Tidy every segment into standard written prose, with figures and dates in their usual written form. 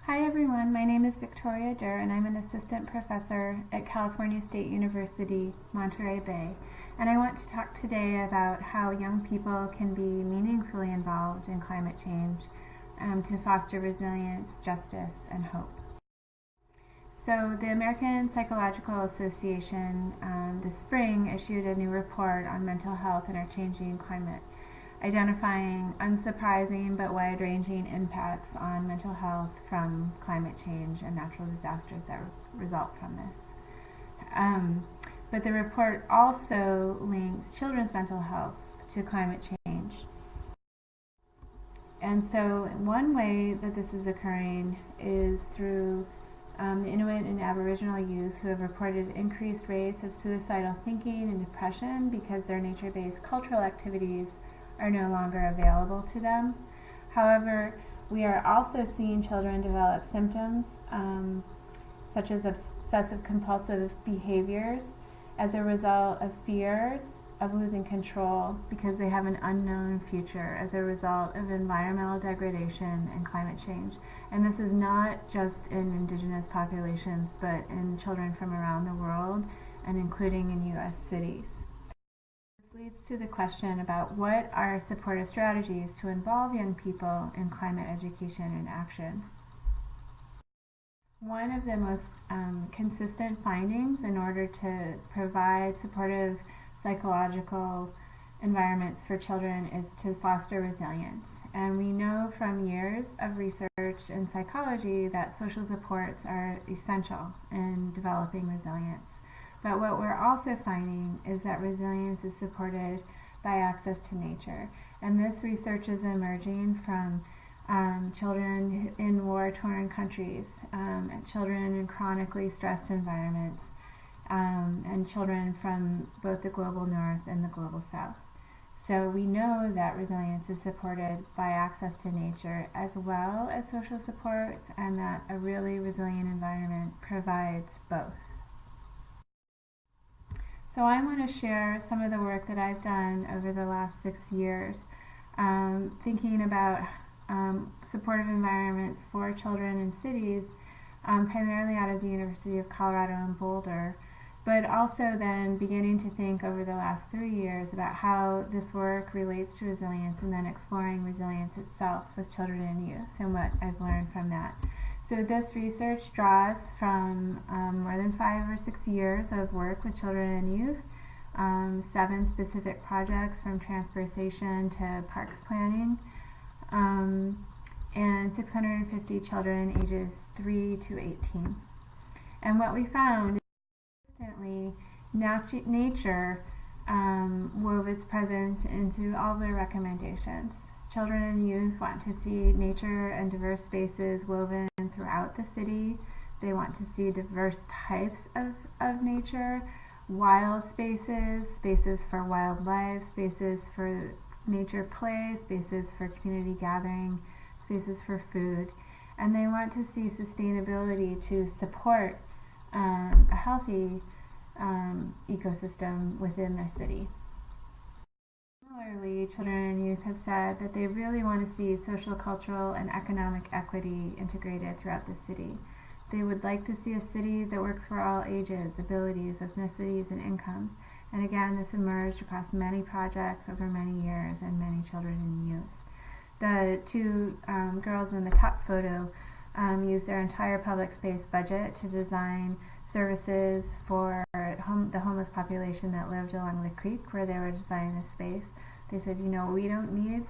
Hi everyone, my name is Victoria Durr and I'm an assistant professor at California State University, Monterey Bay. And I want to talk today about how young people can be meaningfully involved in climate change to foster resilience, justice, and hope. So the American Psychological Association this spring issued a new report on mental health in our changing climate, identifying unsurprising but wide-ranging impacts on mental health from climate change and natural disasters that result from this. But the report also links children's mental health to climate change. And so one way that this is occurring is through the Inuit and Aboriginal youth who have reported increased rates of suicidal thinking and depression because their nature-based cultural activities are no longer available to them. However, we are also seeing children develop symptoms such as obsessive compulsive behaviors as a result of fears of losing control because they have an unknown future as a result of environmental degradation and climate change. And this is not just in indigenous populations, but in children from around the world and including in U.S. cities. This leads to the question about what are supportive strategies to involve young people in climate education and action. One of the most consistent findings in order to provide supportive psychological environments for children is to foster resilience. And we know from years of research in psychology that social supports are essential in developing resilience. But what we're also finding is that resilience is supported by access to nature. And this research is emerging from children in war-torn countries, children in chronically stressed environments, and children from both the global north and the global south. So we know that resilience is supported by access to nature as well as social supports, and that a really resilient environment provides both. So I want to share some of the work that I've done over the last 6 years, thinking about supportive environments for children in cities, primarily out of the University of Colorado in Boulder, but also then beginning to think over the last 3 years about how this work relates to resilience, and then exploring resilience itself with children and youth and what I've learned from that. So this research draws from more than 5 or 6 years of work with children and youth, 7 specific projects from transportation to parks planning, and 650 children ages 3 to 18. And what we found is consistently nature wove its presence into all their recommendations. Children and youth want to see nature and diverse spaces woven throughout the city. They want to see diverse types of nature, wild spaces, spaces for wildlife, spaces for nature play, spaces for community gathering, spaces for food. And they want to see sustainability to support a healthy ecosystem within their city. Similarly, children and youth have said that they really want to see social, cultural, and economic equity integrated throughout the city. They would like to see a city that works for all ages, abilities, ethnicities, and incomes. And again, this emerged across many projects over many years and many children and youth. The 2 girls in the top photo used their entire public space budget to design services for the homeless population that lived along the creek where they were designing the space. They said, we don't need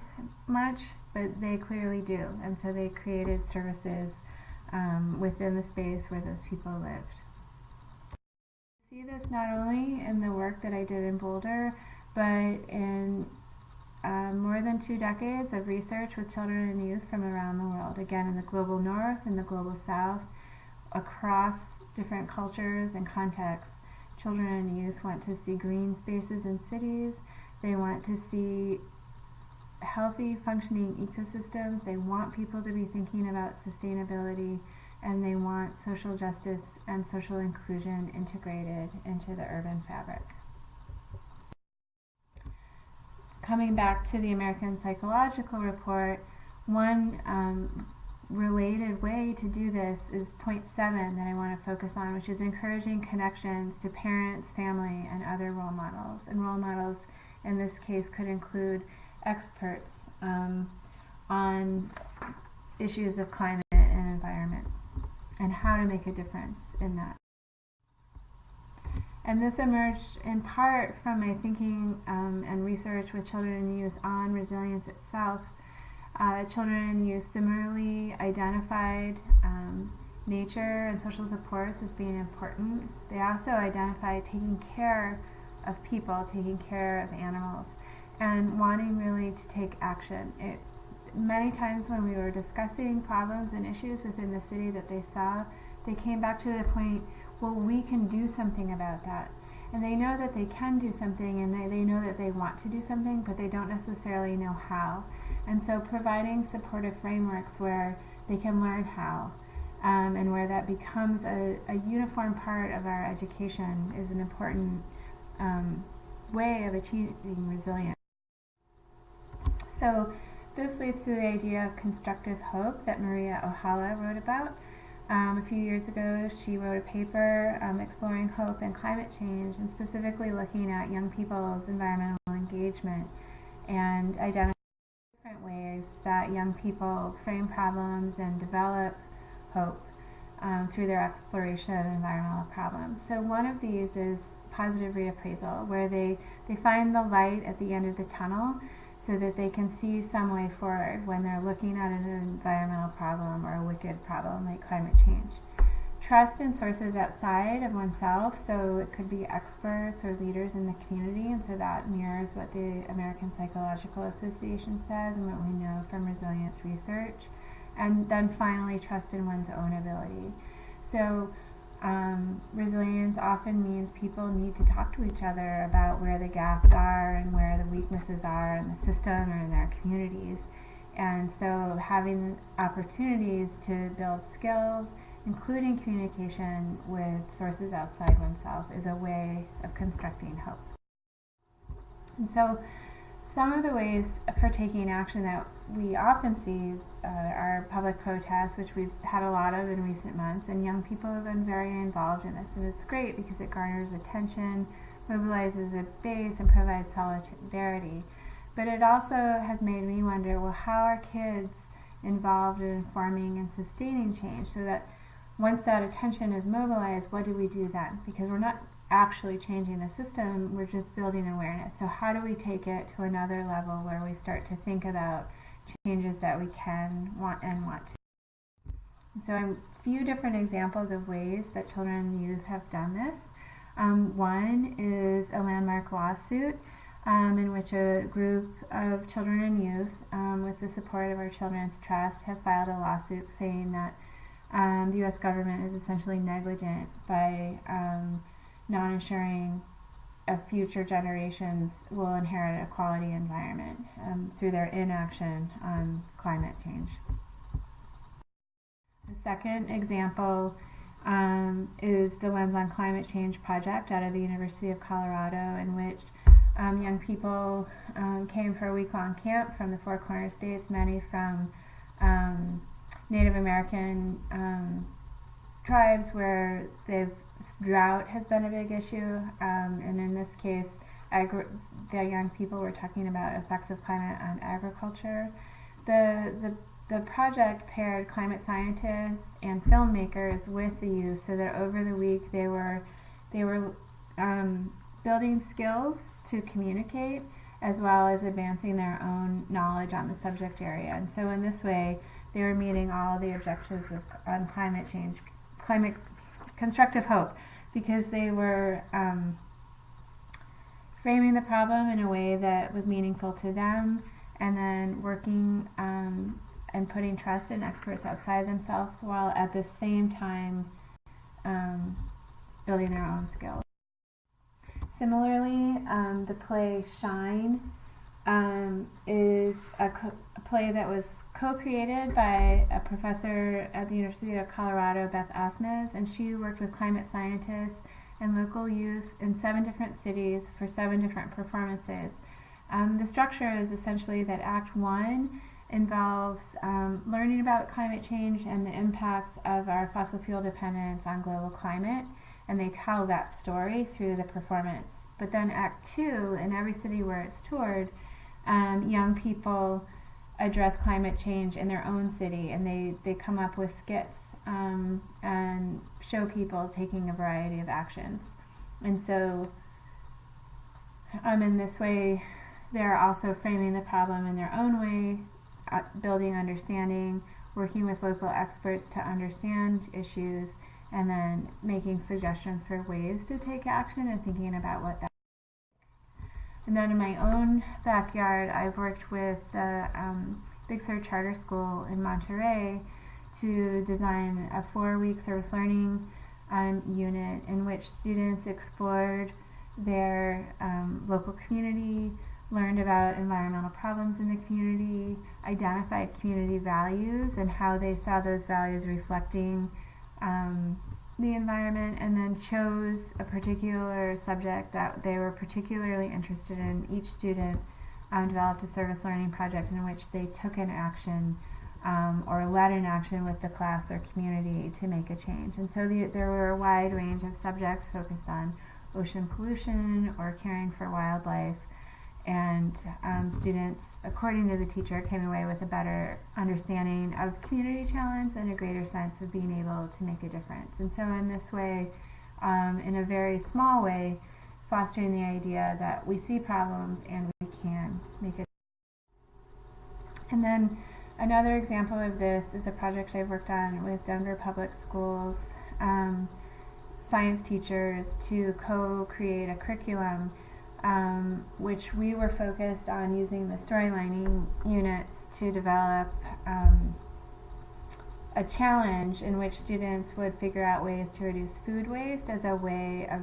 much, but they clearly do. And so they created services within the space where those people lived. I see this not only in the work that I did in Boulder, but in more than 2 decades of research with children and youth from around the world. Again, in the global north and the global south, across different cultures and contexts. Children and youth want to see green spaces in cities. They want to see healthy, functioning ecosystems. They want people to be thinking about sustainability, and they want social justice and social inclusion integrated into the urban fabric. Coming back to the American Psychological Report, one related way to do this is point 7 that I want to focus on, which is encouraging connections to parents, family, and other role models. And role models in this case could include experts on issues of climate and environment and how to make a difference in that. And this emerged in part from my thinking and research with children and youth on resilience itself. Children and youth similarly identified nature and social supports as being important. They also identified taking care of people, taking care of animals, and wanting really to take action. Many times when we were discussing problems and issues within the city that they saw, they came back to the point, well, we can do something about that. And they know that they can do something, and they know that they want to do something, but they don't necessarily know how. And so providing supportive frameworks where they can learn how, and where that becomes a uniform part of our education is an important way of achieving resilience. So this leads to the idea of constructive hope that Maria Ohala wrote about. A few years ago, she wrote a paper exploring hope and climate change, and specifically looking at young people's environmental engagement and identifying different ways that young people frame problems and develop hope through their exploration of environmental problems. So one of these is positive reappraisal, where they find the light at the end of the tunnel so that they can see some way forward when they're looking at an environmental problem or a wicked problem like climate change. Trust in sources outside of oneself, so it could be experts or leaders in the community, and so that mirrors what the American Psychological Association says and what we know from resilience research. And then finally, trust in one's own ability. So resilience often means people need to talk to each other about where the gaps are and where the weaknesses are in the system or in their communities. And so having opportunities to build skills, including communication with sources outside oneself, is a way of constructing hope. And so some of the ways for taking action that we often see are public protests, which we've had a lot of in recent months, and young people have been very involved in this, and it's great because it garners attention, mobilizes a base, and provides solidarity. But it also has made me wonder, well, how are kids involved in informing and sustaining change, so that once that attention is mobilized, what do we do then? Because we're not actually changing the system, we're just building awareness. So how do we take it to another level where we start to think about changes that we can want to? So a few different examples of ways that children and youth have done this. One is a landmark lawsuit in which a group of children and youth, with the support of our Children's Trust, have filed a lawsuit saying that the U.S. government is essentially negligent by not ensuring future generations will inherit a quality environment through their inaction on climate change. The second example is the Lens on Climate Change project out of the University of Colorado, in which young people came for a week-long camp from the Four Corner States, many from Native American tribes where drought has been a big issue, and in this case, the young people were talking about effects of climate on agriculture. The project paired climate scientists and filmmakers with the youth, so that over the week they were building skills to communicate, as well as advancing their own knowledge on the subject area. And so in this way, they were meeting all the objectives on climate change, climate constructive hope, because they were framing the problem in a way that was meaningful to them, and then working and putting trust in experts outside themselves, while at the same time building their own skills. Similarly, the play Shine is a play that was co-created by a professor at the University of Colorado, Beth Asnes, and she worked with climate scientists and local youth in 7 different cities for 7 different performances. The structure is essentially that Act 1 involves learning about climate change and the impacts of our fossil fuel dependence on global climate, and they tell that story through the performance. But then Act 2, in every city where it's toured, young people address climate change in their own city, and they come up with skits and show people taking a variety of actions. And so in this way, they're also framing the problem in their own way, building understanding, working with local experts to understand issues, and then making suggestions for ways to take action and thinking about what that is. And then in my own backyard, I've worked with the Big Sur Charter School in Monterey to design a 4-week service learning unit in which students explored their local community, learned about environmental problems in the community, identified community values and how they saw those values reflecting the environment, and then chose a particular subject that they were particularly interested in. Each student developed a service learning project in which they took an action or led an action with the class or community to make a change. And so there were a wide range of subjects focused on ocean pollution or caring for wildlife, and students, according to the teacher, came away with a better understanding of community challenge and a greater sense of being able to make a difference. And so in this way, in a very small way, fostering the idea that we see problems and we can make a difference. And then another example of this is a project I've worked on with Denver Public Schools science teachers to co-create a curriculum which we were focused on using the storylining units to develop a challenge in which students would figure out ways to reduce food waste as a way of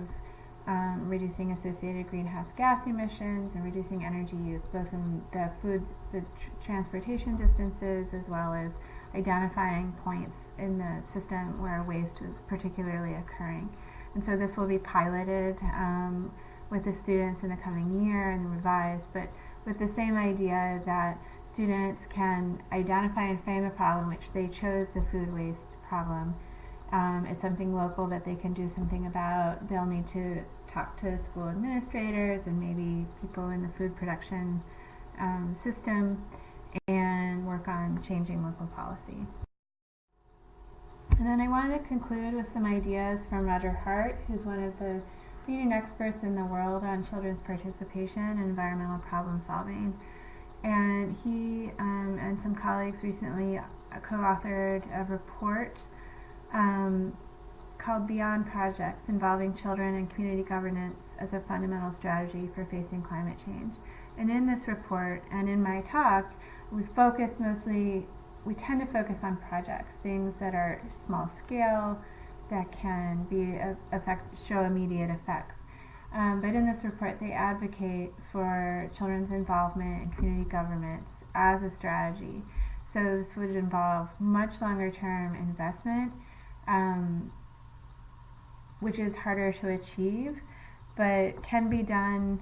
reducing associated greenhouse gas emissions and reducing energy use, both in the transportation distances, as well as identifying points in the system where waste is particularly occurring. And so this will be piloted with the students in the coming year and revised, but with the same idea that students can identify and frame a problem, which they chose the food waste problem. It's something local that they can do something about. They'll need to talk to school administrators and maybe people in the food production system and work on changing local policy. And then I wanted to conclude with some ideas from Roger Hart, who's one of the leading experts in the world on children's participation and environmental problem solving. And he and some colleagues recently co-authored a report called Beyond Projects, Involving Children and Community Governance as a Fundamental Strategy for Facing Climate Change. And in this report and in my talk, we tend to focus on projects, things that are small scale, that can show immediate effects. But in this report, they advocate for children's involvement in community governments as a strategy. So this would involve much longer term investment, which is harder to achieve, but can be done.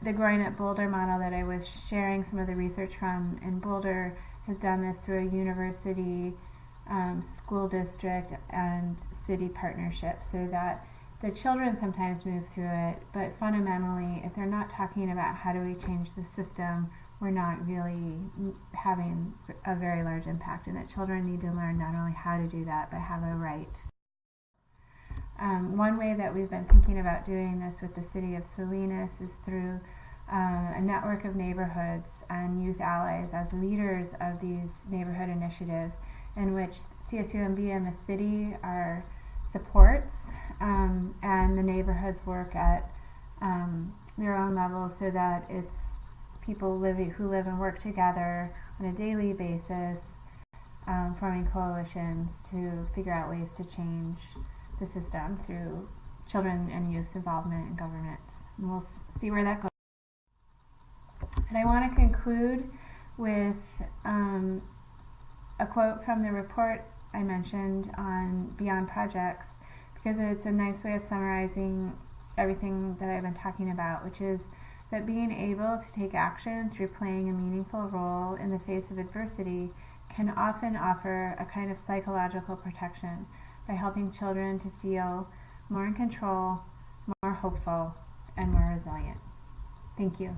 The Growing Up Boulder model that I was sharing some of the research from in Boulder has done this through a university, school district, and city partnership, so that the children sometimes move through it, but fundamentally, if they're not talking about how do we change the system, we're not really having a very large impact, and that children need to learn not only how to do that, but have a right. One way that we've been thinking about doing this with the city of Salinas is through a network of neighborhoods and youth allies as leaders of these neighborhood initiatives, in which CSUMB and the city are supports, and the neighborhoods work at their own level, so that it's people who live and work together on a daily basis, forming coalitions to figure out ways to change the system through children and youth's involvement in governments. And we'll see where that goes. And I want to conclude with a quote from the report I mentioned on Beyond Projects, because it's a nice way of summarizing everything that I've been talking about, which is but being able to take action through playing a meaningful role in the face of adversity can often offer a kind of psychological protection by helping children to feel more in control, more hopeful, and more resilient. Thank you.